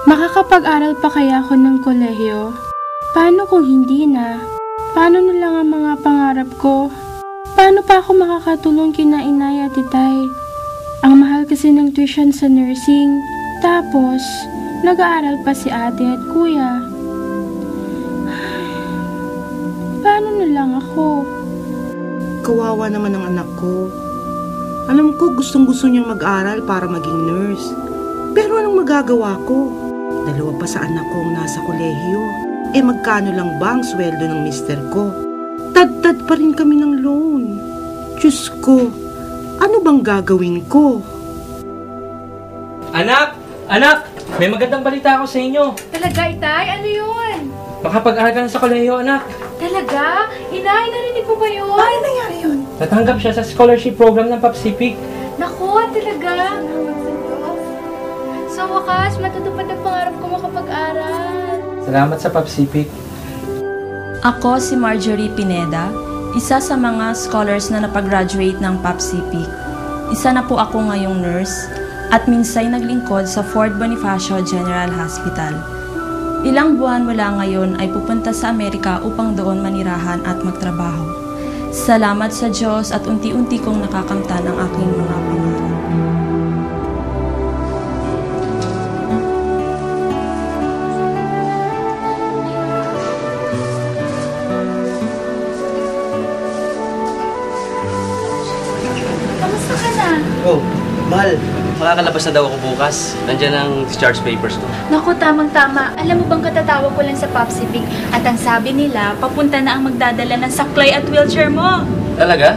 Makakapag-aral pa kaya ako ng kolehiyo? Paano kung hindi na? Paano na lang ang mga pangarap ko? Paano pa ako makakatulong kina inay at itay? Ang mahal kasi ng tuition sa nursing. Tapos, nag-aaral pa si ate at kuya. Paano na lang ako? Kawawa naman ang anak ko. Alam ko gustong-gusto niyang mag-aral para maging nurse. Pero anong magagawa ko? Dalawa pa sa anak ko ang nasa kolehiyo. Magkano lang ba ang sweldo ng mister ko? Tad-tad pa rin kami ng loan. Diyos ko, ano bang gagawin ko? Anak! Anak! May magandang balita ako sa inyo. Talaga, itay? Ano yun? Makapag-aral ka na sa kolehiyo, anak. Talaga? Inay, narinig mo ba yun? Ano nangyari yun? Natanggap siya sa scholarship program ng Pacific. Naku, talaga? Sa wakas, matutupad ang pangarap ko makapag-aral. Salamat sa Pacific. Ako si Marjorie Pineda, isa sa mga scholars na napag-graduate ng Pacific. Isa na po ako ngayong nurse at minsay naglingkod sa Fort Bonifacio General Hospital. Ilang buwan mula ngayon ay pupunta sa Amerika upang doon manirahan at magtrabaho. Salamat sa Diyos at unti-unti kong nakakamtan ang aking mga pangarap. Kamusta ka na? Oh, mahal. Makakalabas na daw ako bukas. Nandiyan ang discharge papers ko. Naku, tamang-tama. Alam mo bang katatawag ko lang sa Pacific at ang sabi nila, papunta na ang magdadala ng saklay at wheelchair mo. Talaga?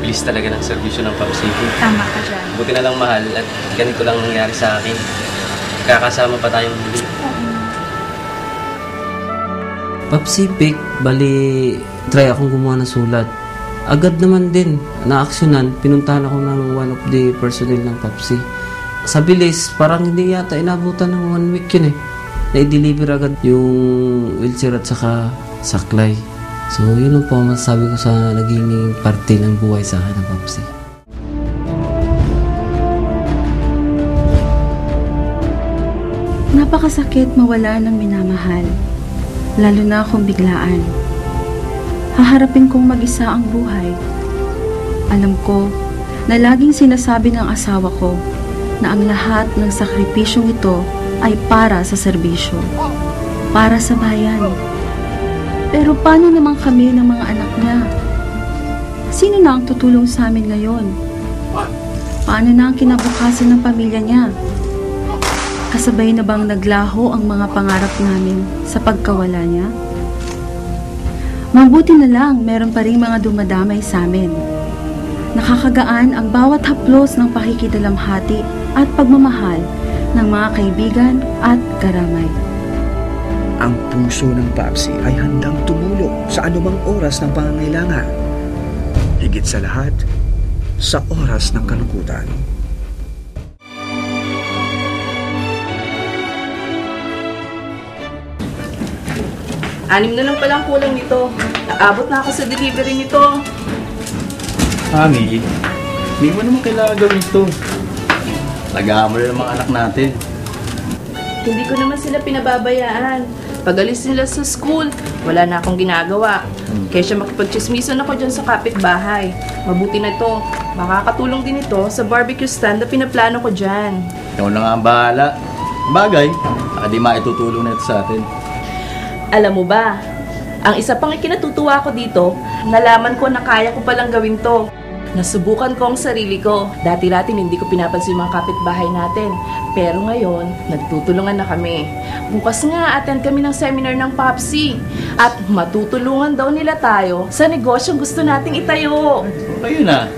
Bilis talaga ng serbisyo ng Pacific. Tama ka dyan. Buti na lang, mahal, at ganito lang nangyari sa akin. Kakasama pa tayong muli. Pacific, bali, try akong gumawa ng sulat. Agad naman din, na-aksyonan, pinuntahan ako ng one of the personnel ng Papsi. Sa bilis, parang hindi yata inabutan ng 1 week yun eh. Na-deliver agad yung wheelchair at saka saklay. So, yun lang po ang masasabi ko sa naging parte ng buhay sa akin ng Papsi. Napakasakit mawala ng minamahal, lalo na kung biglaan. Haharapin kong mag-isa ang buhay. Alam ko na laging sinasabi ng asawa ko na ang lahat ng sakripisyong ito ay para sa serbisyo, para sa bayan. Pero paano naman kami ng mga anak niya? Sino na ang tutulong sa amin ngayon? Paano na ang kinabukasan ng pamilya niya? Kasabay na bang naglaho ang mga pangarap namin sa pagkawala niya? Mabuti na lang meron pa rin mga dumadamay sa amin. Nakakagaan ang bawat haplos ng pakikidalamhati at pagmamahal ng mga kaibigan at karamay. Ang puso ng Papsi ay handang tumulong sa anumang oras ng pangangailangan. Higit sa lahat, sa oras ng kalungkutan. Anim na lang palang kulang nito. Naabot na ako sa delivery nito. Mami, hindi mo naman kailangan gawin ito. Nag-aamol ng mga anak natin. Hindi ko naman sila pinababayaan. Pag alis nila sa school, wala na akong ginagawa. Kaya siya makipag-chismisan ako dyan sa kapitbahay. Mabuti na ito. Makakatulong din ito sa barbecue stand na pinaplano ko dyan. Ikaw na nga ang bahala. Bagay, di maitutulong na ito sa atin. Alam mo ba, ang isa pang ikinatutuwa ko dito, nalaman ko na kaya ko palang gawin to. Nasubukan ko ang sarili ko. Dati-dati hindi ko pinapansin mga kapitbahay natin. Pero ngayon, nagtutulungan na kami. Bukas nga, attend kami ng seminar ng Papsi. At matutulungan daw nila tayo sa negosyong gusto nating itayo. Ayun na.